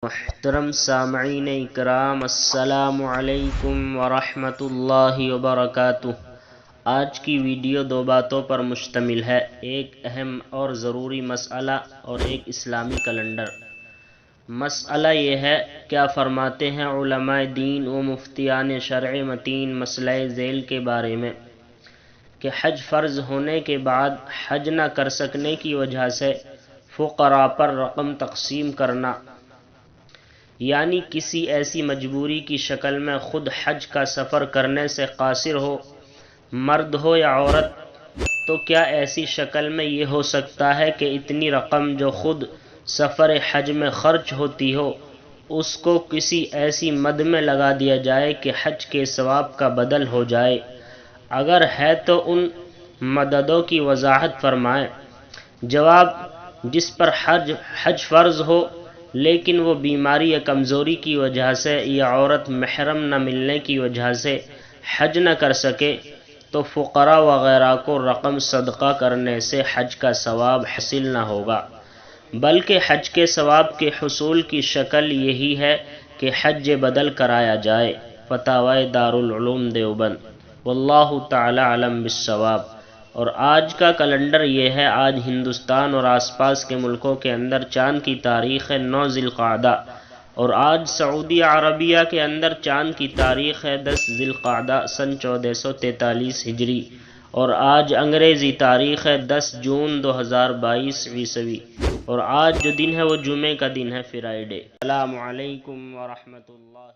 محترم سامعین اکرام، السلام علیکم ورحمۃ اللہ وبرکاتہ۔ آج کی ویڈیو دو باتوں پر مشتمل ہے، ایک اہم اور ضروری مسئلہ اور ایک اسلامی کیلنڈر۔ مسئلہ یہ ہے، کیا فرماتے ہیں علماء دین و مفتیان شرع متین مسئلہ ذیل کے بارے میں کہ حج فرض ہونے کے بعد حج نہ کر سکنے کی وجہ سے فقراء پر رقم تقسیم کرنا، یعنی کسی ایسی مجبوری کی شکل میں خود حج کا سفر کرنے سے قاصر ہو، مرد ہو یا عورت، تو کیا ایسی شکل میں یہ ہو سکتا ہے کہ اتنی رقم جو خود سفر حج میں خرچ ہوتی ہو، اس کو کسی ایسی مد میں لگا دیا جائے کہ حج کے ثواب کا بدل ہو جائے؟ اگر ہے تو ان مددوں کی وضاحت فرمائیں۔ جواب: جس پر حج فرض ہو لیکن وہ بیماری یا کمزوری کی وجہ سے یا عورت محرم نہ ملنے کی وجہ سے حج نہ کر سکے، تو فقراء وغیرہ کو رقم صدقہ کرنے سے حج کا ثواب حاصل نہ ہوگا، بلکہ حج کے ثواب کے حصول کی شکل یہی ہے کہ حج بدل کرایا جائے۔ فتاوی دارالعلوم دیوبند۔ واللہ تعالی اعلم بالصواب۔ اور آج کا کیلنڈر یہ ہے، آج ہندوستان اور آس پاس کے ملکوں کے اندر چاند کی تاریخ ہے 9 ذی القعدہ، اور آج سعودی عربیہ کے اندر چاند کی تاریخ ہے 10 ذی القعدہ سن 1443 ہجری، اور آج انگریزی تاریخ ہے 10 جون 2022 عیسوی، اور آج جو دن ہے وہ جمعے کا دن ہے، فرائیڈے۔ السلام علیکم ورحمۃ اللہ۔